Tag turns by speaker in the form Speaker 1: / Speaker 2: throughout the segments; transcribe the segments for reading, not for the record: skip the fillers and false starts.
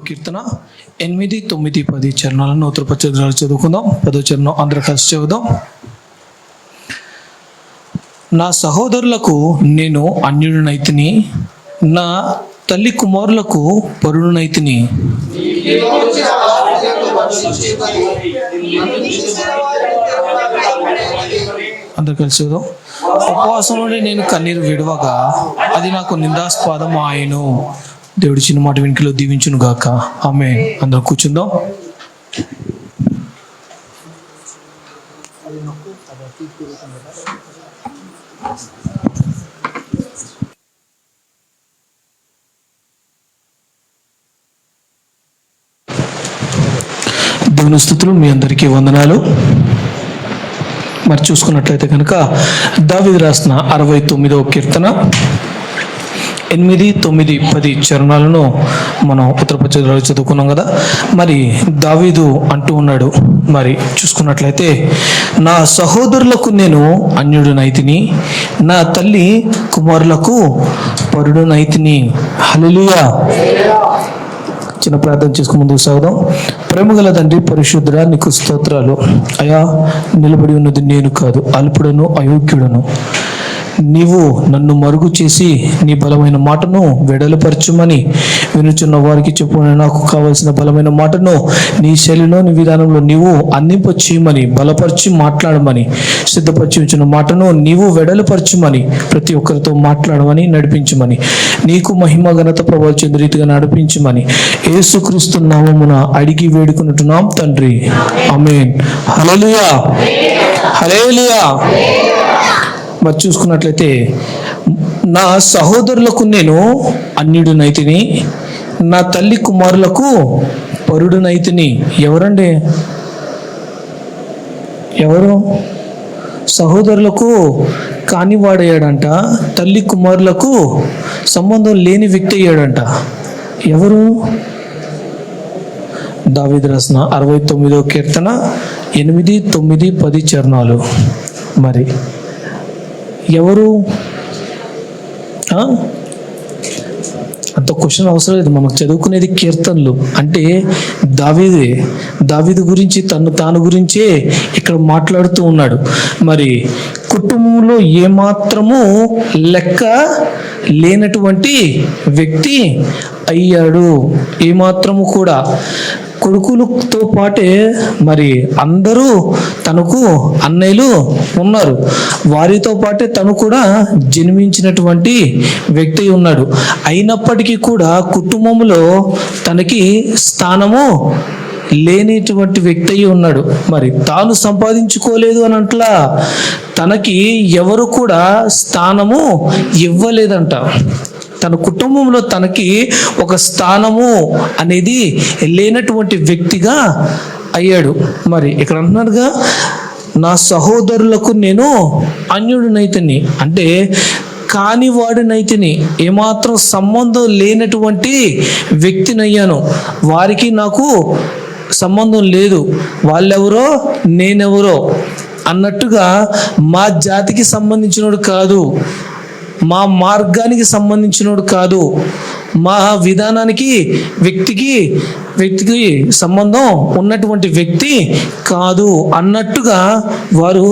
Speaker 1: కీర్తన 8, 9, 10 చరణాలను ఉత్తరపత్రాలు చదువుకుందాం. 10వ చరణం అందరూ కలిసి చదువుదాం. నా సహోదరులకు నేను అన్యుడినైతిని, నా తల్లి కుమారులకు పరుడునైతిని. అందరు కలిసి చదువుదాం. ఉపవాసం నుండి నేను కన్నీరు విడవగా అది నాకు నిందాస్పదం ఆయను. దేవుడి చిన్న మాట వెనుకలో దీవించును గాక. ఆమేన్. అందరూ కూర్చుందాం. దేవుని స్తుతులు. మీ అందరికీ వందనాలు. మరి చూసుకున్నట్లయితే కనుక దావీదు రాసిన 69వ కీర్తన 8, 9, 10 చరణాలను మనం ఉత్తరపత్రాలు చదువుకున్నాం కదా. మరి దావీదు అంటూ ఉన్నాడు, మరి చూసుకున్నట్లయితే నా సహోదరులకు నేను అన్యుడినైతిని, నా తల్లి కుమారులకు పరుడునైతిని. హల్లెలూయా. చిన్న ప్రార్థన చేసుకుని ముందుకు సాగుదాం. ప్రేమగల తండ్రి పరిశుద్ధుడా, నీకు స్తోత్రాలు. అయా, నిలబడి ఉన్నది నేను కాదు, అల్పుడను అయోగ్యుడను. నీవు నన్ను మరుగు చేసి నీ బలమైన మాటను వెడలపరచుమని వినుచున్న వారికి చెప్పు. నాకు కావలసిన బలమైన మాటను నీ శైలిలో, నీ విధానంలో నీవు అందింపచేయమని, బలపరిచి మాట్లాడమని, సిద్ధపరిచి ఉంచిన మాటను నీవు వెడలపరచుమని, ప్రతి ఒక్కరితో మాట్లాడమని, నడిపించమని, నీకు మహిమ ఘనత ప్రభావం చెంది రీతిగా నడిపించమని యేసుక్రీస్తు నామమున అడిగి వేడుకుంటున్నాం తండ్రి. ఆమేన్. హల్లెలూయా, హల్లెలూయా. మరి చూసుకున్నట్లయితే నా సహోదరులకు నేను అన్యుడినైతిని, నా తల్లి కుమారులకు పరుడునైతిని. ఎవరండి? ఎవరు? సహోదరులకు కానివాడయ్యాడంట, తల్లి కుమారులకు సంబంధం లేని వ్యక్తి అయ్యాడంట. ఎవరు? దావీదు రాసిన 69వ కీర్తన 8, 9, 10 చరణాలు. మరి ఎవరు? అంత క్వశ్చన్ అవసరం లేదు, మనకు చదువుకునేది కీర్తనలు అంటే దావీదే. దావీదు గురించి తాను గురించే ఇక్కడ మాట్లాడుతూ ఉన్నాడు. మరి కుటుంబంలో ఏమాత్రము లెక్క లేనటువంటి వ్యక్తి అయ్యాడు. ఏమాత్రము కూడా కొడుకులతో పాటే మరి అందరూ తనకు అన్నయ్యలు ఉన్నారు, వారితో పాటే తను కూడా జన్మించినటువంటి వ్యక్తి ఉన్నాడు. అయినప్పటికీ కూడా కుటుంబంలో తనకి స్థానము లేనిటువంటి వ్యక్తి అయి ఉన్నాడు. మరి తాను సంపాదించుకోలేదు అని అంటలా, తనకి ఎవరు కూడా స్థానము ఇవ్వలేదంట. తన కుటుంబంలో తనకి ఒక స్థానము అనేది లేనటువంటి వ్యక్తిగా అయ్యాడు. మరి ఇక్కడ అంటున్నాడుగా, నా సహోదరులకు నేను అన్యుడినైతిని అంటే కానివాడినైతిని, ఏమాత్రం సంబంధం లేనటువంటి వ్యక్తినయ్యాను. వారికి నాకు సంబంధం లేదు, వాళ్ళెవరో నేనెవరో అన్నట్టుగా మా జాతికి సంబంధించినోడు కాదు, మా మార్గానికి సంబంధించినోడు కాదు, మా విధానానికి వ్యక్తికి సంబంధం ఉన్నటువంటి వ్యక్తి కాదు అన్నట్టుగా వారు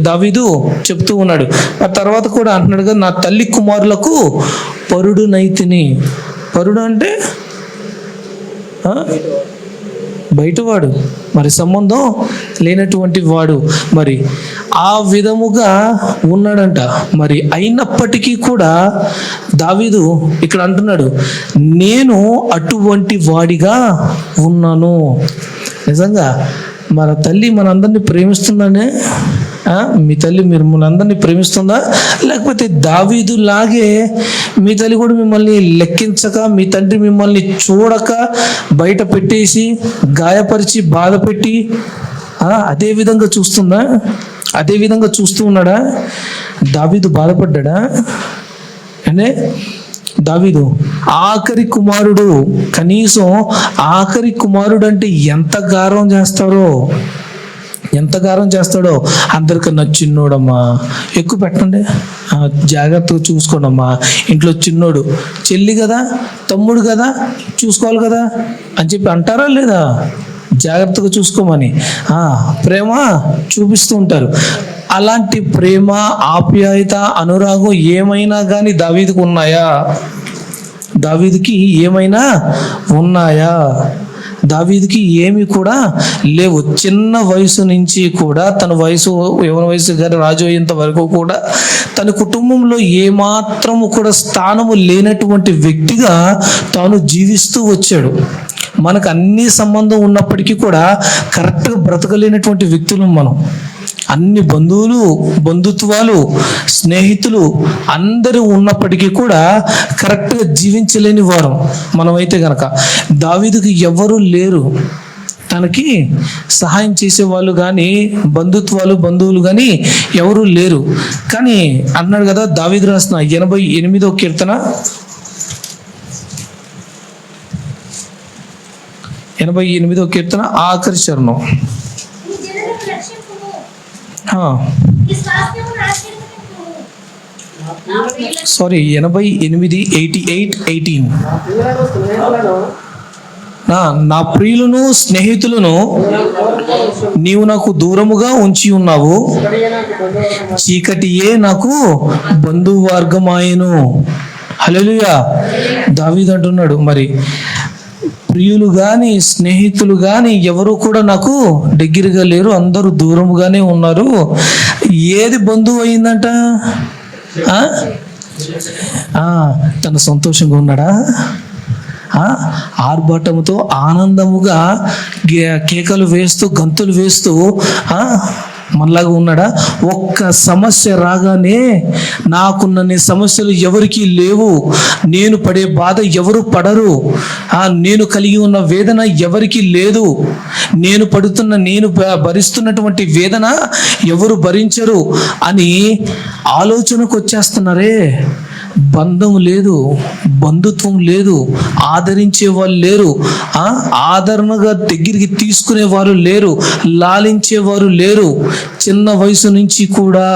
Speaker 1: దావీదు చెప్తూ ఉన్నాడు. ఆ తర్వాత కూడా అంటున్నాడు కదా, నా తల్లి కుమారులకు పరుడునైతిని. పరుడు అంటే బయటవాడు, మరి సంబంధం లేనటువంటి వాడు. మరి ఆ విధముగా ఉన్నాడంట. మరి అయినప్పటికీ కూడా దావీదు ఇక్కడ అంటున్నాడు, నేను అటువంటి వాడిగా ఉన్నాను. నిజంగా మన తల్లి మనందరినీ ప్రేమిస్తుందనే, మీ తల్లి మిమ్మల్ని అందరినీ ప్రేమిస్తుందా? లేకపోతే దావీదు లాగే మీ తల్లి కూడా మిమ్మల్ని లెక్కించక, మీ తండ్రి మిమ్మల్ని చూడక బయట పెట్టేసి గాయపరిచి బాధ పెట్టి అదే విధంగా చూస్తుందా? అదే విధంగా చూస్తూ ఉన్నాడా? దావీదు బాధపడ్డా? అంటే దావీదు ఆఖరి కుమారుడు. కనీసం ఆఖరి కుమారుడు అంటే ఎంత గారం చేస్తాడో, అందరికన్నా చిన్నోడమ్మా, ఎక్కువ పెట్టండి, జాగ్రత్తగా చూసుకోండమ్మా, ఇంట్లో చిన్నోడు, చెల్లి కదా, తమ్ముడు కదా, చూసుకోవాలి కదా అని చెప్పి అంటారా లేదా? జాగ్రత్తగా చూసుకోమని ప్రేమ చూపిస్తూ ఉంటారు. అలాంటి ప్రేమ, ఆప్యాయత, అనురాగం ఏమైనా కానీ దావీదుకి ఉన్నాయా? దావీదుకి ఏమి కూడా లేవు. చిన్న వయసు నుంచి కూడా తన యవన వయసు గారి రాజు అయ్యేంత వరకు కూడా తన కుటుంబంలో ఏమాత్రము కూడా స్థానము లేనటువంటి వ్యక్తిగా తాను జీవిస్తూ వచ్చాడు. మనకు అన్ని సంబంధం ఉన్నప్పటికీ కూడా కరెక్ట్గా బ్రతకలేనటువంటి వ్యక్తులు మనం. అన్ని బంధుత్వాలు, స్నేహితులు అందరూ ఉన్నప్పటికీ కూడా కరెక్ట్గా జీవించలేని వారు మనమైతే గనక. దావీదుకి ఎవరు లేరు, తనకి సహాయం చేసేవాళ్ళు కానీ, బంధువులు కానీ ఎవరు లేరు. కానీ అన్నాడు కదా, దావీదు రాసిన 88వ కీర్తన 88వ కీర్తన ఆఖరి చరణం. 88:18. నా ప్రియులను స్నేహితులను నీవు నాకు దూరముగా ఉంచి ఉన్నావు, చీకటియే నాకు బంధువర్గమాయెను. హల్లెలూయా. దావీదు అంటున్నాడు, మరి ప్రియులు కానీ స్నేహితులు కానీ ఎవరు కూడా నాకు దగ్గరగా లేరు, అందరూ దూరముగానే ఉన్నారు. ఏది బంధువు అయిందంట? తను సంతోషంగా ఉన్నాడా? ఆర్భాటముతో ఆనందముగా కేకలు వేస్తూ గంతులు వేస్తూ మనలాగా ఉన్నాడా? ఒక్క సమస్య రాగానే నాకున్న సమస్యలు ఎవరికి లేవు, నేను పడే బాధ ఎవరు పడరు, నేను కలిగి ఉన్న వేదన ఎవరికి లేదు, నేను భరిస్తున్నటువంటి వేదన ఎవరు భరించరు అని ఆలోచనకు వచ్చేస్తున్నారే. బంధం లేదు, బంధుత్వం లేదు, ఆదరించే వాళ్ళు లేరు, ఆదరణగా దగ్గరికి తీసుకునే వారు లేరు, లాలించేవారు లేరు. చిన్న వయసు నుంచి కూడా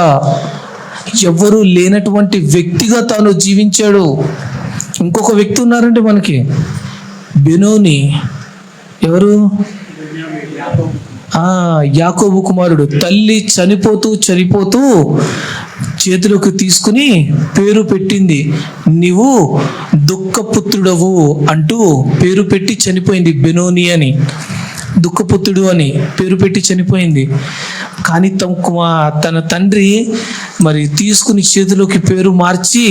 Speaker 1: ఎవరు లేనటువంటి వ్యక్తిగా తాను జీవించాడు. ఇంకొక వ్యక్తి ఉన్నారంటే మనకి, బెనోని. ఎవరు? యాకోబు కుమారుడు. తల్లి చనిపోతూ చేతిలోకి తీసుకుని పేరు పెట్టింది, నీవు దుఃఖపుత్రుడవు అంటూ పేరు పెట్టి చనిపోయింది. బెనోని అని, దుఃఖపుత్రుడు అని పేరు పెట్టి చనిపోయింది. కానీ తన తండ్రి మరి తీసుకుని చేతిలోకి పేరు మార్చి,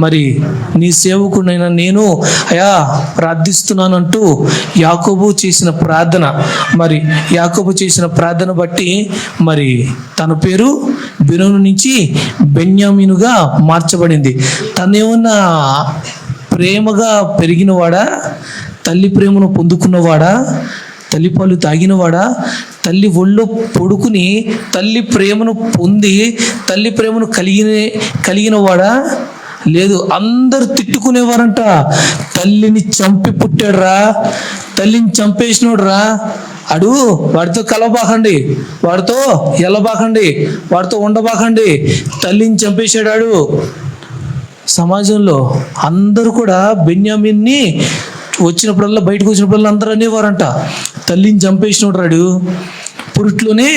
Speaker 1: మరి నీ సేవకుడైనా నేను అయా ప్రార్థిస్తున్నాను అంటూ యాకోబు చేసిన ప్రార్థన బట్టి మరి తన పేరు బెనోను నుంచి బెన్యామీనుగా మార్చబడింది. తనేమన్నా ప్రేమగా పెరిగినవాడా? తల్లి ప్రేమను పొందుకున్నవాడా? తల్లి పాలు తాగినవాడా? తల్లి ఒళ్ళో పడుకుని తల్లి ప్రేమను పొంది తల్లి ప్రేమను కలిగినవాడా? లేదు. అందరు తిట్టుకునేవారంట, తల్లిని చంపి పుట్టాడురా, తల్లిని చంపేసినోడు రా, వాడితో కలవబాకండి, వాడితో ఎల్లబాకండి, వాడితో ఉండబాకండి, తల్లిని చంపేశాడు. సమాజంలో అందరూ కూడా బెన్యామీన్ని బయటకు వచ్చినప్పుడల్లా అందరూ అనేవారంట, తల్లిని చంపేసినోడు రాడు, పురిట్లోనే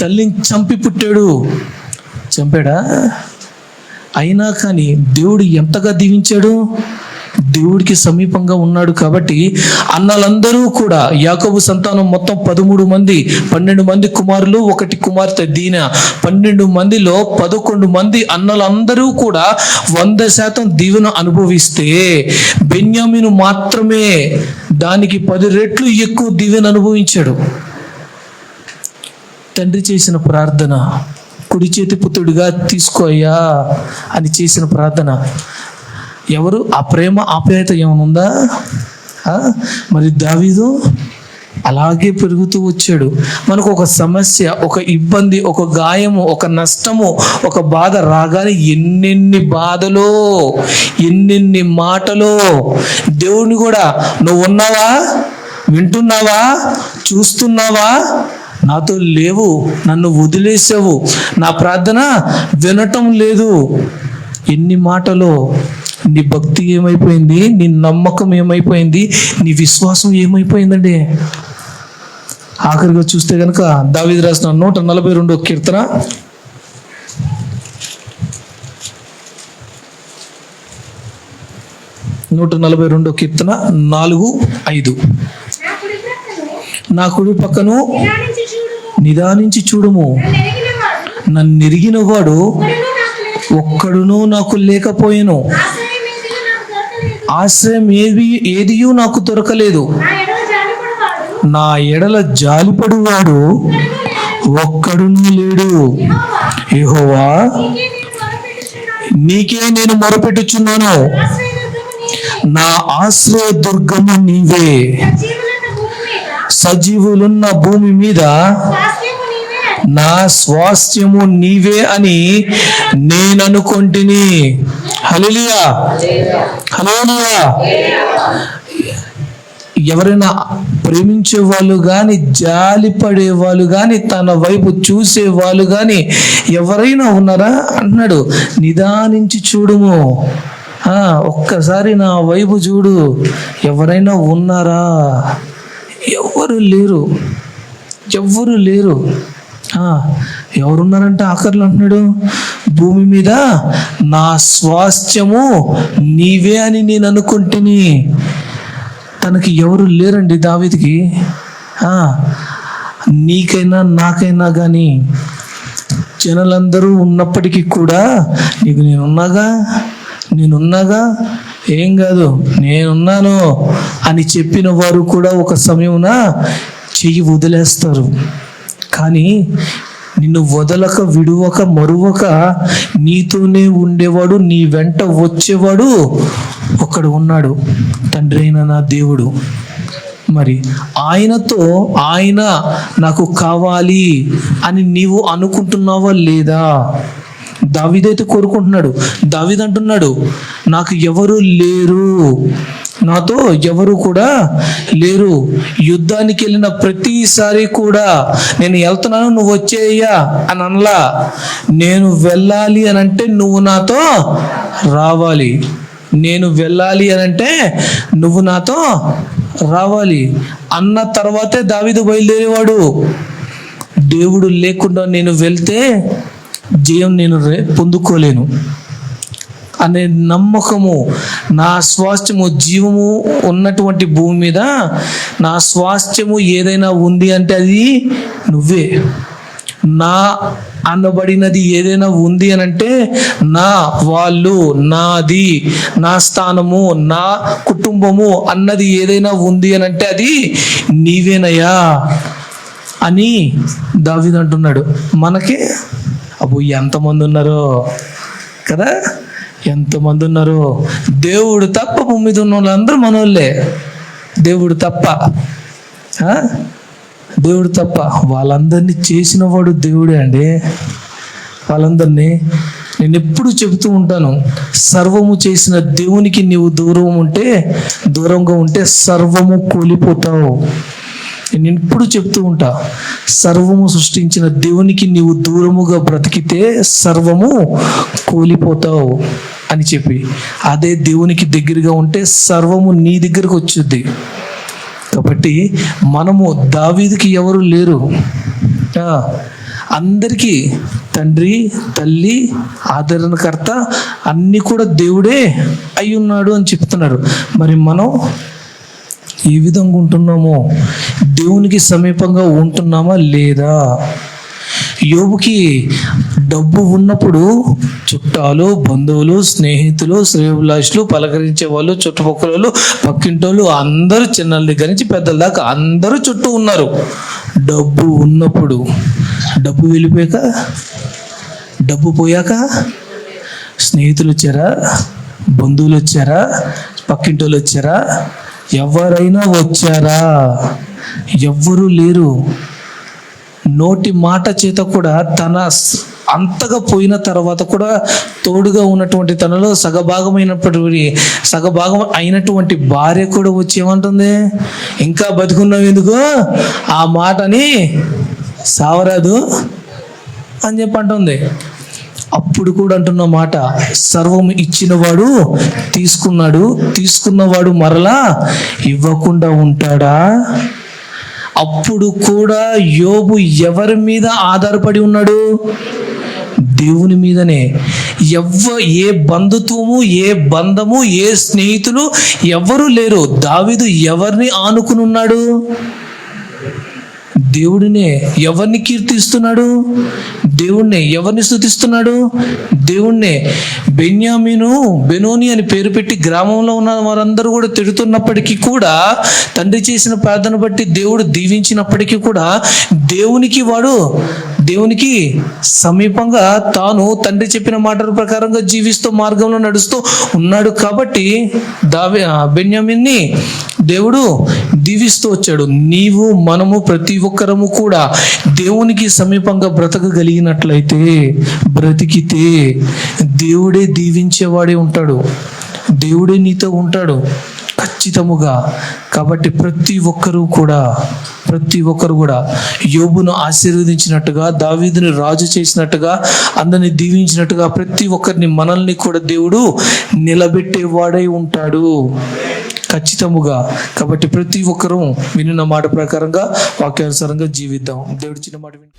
Speaker 1: తల్లిని చంపి పుట్టాడు. చంపాడా? అయినా కానీ దేవుడు ఎంతగా దీవించాడు. దేవుడికి సమీపంగా ఉన్నాడు కాబట్టి అన్నలందరూ కూడా, యాకోబు సంతానం మొత్తం 13 మంది, 12 మంది కుమారులు, 1 కుమార్తె దీనా, 12 మందిలో 11 మంది అన్నలందరూ కూడా 100% దీవెన అనుభవిస్తే బెన్యామీను మాత్రమే దానికి 10 రెట్లు ఎక్కువ దీవెన అనుభవించాడు. తండ్రి చేసిన ప్రార్థన, కుడి చేతి పుత్రుడిగా తీసుకోయ్యా అని చేసిన ప్రార్థన. ఎవరు? ఆ ప్రేమ ఆప్యాయత ఏమైనా ఉందా? మరి దావీదు అలాగే పెరుగుతూ వచ్చాడు. మనకు ఒక సమస్య, ఒక ఇబ్బంది, ఒక గాయము, ఒక నష్టము, ఒక బాధ రాగానే ఎన్నెన్ని బాధలో, ఎన్నెన్ని మాటలో దేవుని కూడా, నువ్వు ఉన్నావా, వింటున్నావా, చూస్తున్నావా, నాతో లేవు, నన్ను వదిలేసావు, నా ప్రార్థన వినటం లేదు, ఎన్ని మాటలో. నీ భక్తి ఏమైపోయింది, నీ నమ్మకం ఏమైపోయింది, నీ విశ్వాసం ఏమైపోయిందండి. ఆఖరిగా చూస్తే కనుక దావీదు రాసిన 142 కీర్తన 142 కీర్తన 4-5. నా కుడి పక్కను నిదానించి చూడుము, నన్ను ఎరిగిన వాడు ఒక్కడునూ నాకు లేకపోయెను, ఆశ్రయం ఏదియూ నాకు దొరకలేదు. నా ఎడల జాలిపడువాడు ఒక్కడునూ లేడు. యెహోవా, నీకే నేను మొరపెట్టుచున్నాను, నా ఆశ్రయ దుర్గము నీవే, సజీవులున్న భూమి మీద నా స్వాస్థ్యము నీవే అని నేననుకొంటిని. హల్లెలూయా, హల్లెలూయా. ఎవరైనా ప్రేమించే వాళ్ళు కానీ, జాలి పడే వాళ్ళు కానీ, తన వైపు చూసే వాళ్ళు కానీ ఎవరైనా ఉన్నారా అంటున్నాడు. నిదానించి చూడుము, ఒక్కసారి నా వైపు చూడు, ఎవరైనా ఉన్నారా? ఎవరు లేరు, ఎవ్వరు లేరు. ఎవరున్నారంటే ఆఖర్లు అంటున్నాడు, భూమి మీద నా స్వాస్థ్యము నీవే అని నేను అనుకుంటుని. తనకి ఎవరు లేరండి దావీదుకి. నీకైనా నాకైనా కానీ జనాలందరూ ఉన్నప్పటికీ కూడా నీకు నేనున్నాగా, ఏం కాదు, నేనున్నాను అని చెప్పిన వారు కూడా ఒక సమయమున చెయ్యి వదిలేస్తారు. కానీ నిన్ను వదలక, విడువక, మరువక నీతోనే ఉండేవాడు, నీ వెంట వచ్చేవాడు ఒకడు ఉన్నాడు, తండ్రి అయిన నా దేవుడు. మరి ఆయనతో, ఆయన నాకు కావాలి అని నీవు అనుకుంటున్నావా లేదా? దావీదైతే కోరుకుంటున్నాడు. దావీదు అంటున్నాడు, నాకు ఎవరు లేరు, నాతో ఎవరు కూడా లేరు. యుద్ధానికి వెళ్ళిన ప్రతిసారి కూడా నేను వెళ్తున్నాను, నువ్వు వచ్చేయ్యా అని అనలా. నేను వెళ్ళాలి అని అంటే నువ్వు నాతో రావాలి, నేను వెళ్ళాలి అని అంటే నువ్వు నాతో రావాలి అన్న తర్వాతే దావీదు బయలుదేరేవాడు. దేవుడు లేకుండా నేను వెళ్తే జయం నేను పొందుకోలేను అనే నమ్మకము, నా స్వాస్థ్యము, జీవము ఉన్నటువంటి భూమి మీద నా స్వాస్థ్యము ఏదైనా ఉంది అంటే అది నువ్వే. నా అనబడినది ఏదైనా ఉంది అని అంటే నా వాళ్ళు, నాది, నా స్థానము, నా కుటుంబము అన్నది ఏదైనా ఉంది అని అంటే అది నీవేనయ్యా అని దావీదు అంటున్నాడు. మనకి అబ్బో ఎంతమంది ఉన్నారో కదా, ఎంతమంది ఉన్నారో. దేవుడు తప్ప భూమి మీద ఉన్న వాళ్ళందరూ మనోళ్ళే, దేవుడు తప్ప, దేవుడు తప్ప. వాళ్ళందరినీ చేసిన వాడు దేవుడే అండి. వాళ్ళందరినీ నేను ఎప్పుడు చెబుతూ ఉంటాను, సర్వము చేసిన దేవునికి నీవు దూరంగా ఉంటే సర్వము కూలిపోతావు. నేను ఎప్పుడు చెప్తూ ఉంటా, సర్వము సృష్టించిన దేవునికి నీవు దూరముగా బ్రతికితే సర్వము కూలిపోతావు అని చెప్పి, అదే దేవునికి దగ్గరగా ఉంటే సర్వము నీ దగ్గరకు వచ్చుద్ది. కాబట్టి మనము దావీదుకి ఎవరు లేరు, అందరికీ తండ్రి, తల్లి, ఆదరణకర్త అన్నీ కూడా దేవుడే అయి ఉన్నాడు అని చెప్తున్నారు. మరి మనం ఏ విధంగా ఉంటున్నామో, దేవునికి సమీపంగా ఉంటున్నామా లేదా? యోబుకి డబ్బు ఉన్నప్పుడు చుట్టాలు, బంధువులు, స్నేహితులు, శ్రేయోభిలాషులు, పలకరించే వాళ్ళు, చుట్టుపక్కల వాళ్ళు, పక్కింటోళ్ళు అందరూ, చిన్నల దగ్గర నుంచి పెద్దల దాకా అందరూ చుట్టూ ఉన్నారు. డబ్బు ఉన్నప్పుడు, డబ్బు వెళ్ళిపోయాక, డబ్బు పోయాక స్నేహితులు వచ్చారా, బంధువులు వచ్చారా, పక్కింటోళ్ళు వచ్చారా, ఎవరైనా వచ్చారా? ఎవ్వరూ లేరు. నోటి మాట చేత కూడా తన అంతగా పోయిన తర్వాత కూడా తోడుగా ఉన్నటువంటి తనలో సగభాగం అయినటువంటి భార్య కూడా వచ్చి ఏమంటుంది, ఇంకా బతుకున్నావు ఎందుకు, ఆ మాటని సావరాదు అని చెప్పి అంటుంది. అప్పుడు కూడా అంటున్న మాట, సర్వం ఇచ్చినవాడు తీసుకున్నవాడు మరలా ఇవ్వకుండా ఉంటాడా? అప్పుడు కూడా యోబు ఎవరి మీద ఆధారపడి ఉన్నాడు? దేవుని మీదనే. ఏ బంధుత్వము, ఏ బంధము, ఏ స్నేహితులు ఎవరు లేరు. దావీదు ఎవరిని ఆనుకుని ఉన్నాడు? దేవుడినే. ఎవరిని కీర్తిస్తున్నాడు? దేవుణ్ణే. ఎవరిని స్తుతిస్తున్నాడు? దేవుణ్ణే. బెనోని అని పేరు పెట్టి గ్రామంలో ఉన్న వారందరూ కూడా తిడుతున్నప్పటికీ కూడా, తండ్రి చేసిన ప్రార్థన బట్టి దేవుడు దీవించినప్పటికీ కూడా దేవునికి సమీపంగా తాను తండ్రి చెప్పిన మాటల ప్రకారంగా జీవిస్తూ మార్గంలో నడుస్తూ ఉన్నాడు. కాబట్టి బెన్యామీన్ని దేవుడు దీవిస్తూ వచ్చాడు. మనము ప్రతి ఒక్కరము కూడా దేవునికి సమీపంగా బ్రతకగలిగినట్లయితే, బ్రతికితే దేవుడే దీవించేవాడే ఉంటాడు, దేవుడే నీతో ఉంటాడు ఖచ్చితముగా. కాబట్టి ప్రతి ఒక్కరు కూడా యోబును ఆశీర్వదించినట్టుగా, దావీదుని రాజు చేసినట్టుగా, అందరిని దీవించినట్టుగా ప్రతి ఒక్కరిని, మనల్ని కూడా దేవుడు నిలబెట్టేవాడై ఉంటాడు ఖచ్చితముగా. కాబట్టి ప్రతి ఒక్కరూ వినిన మాట ప్రకారంగా వాక్యానుసారంగా జీవిద్దాం. దేవుడి చిన్న మాట విని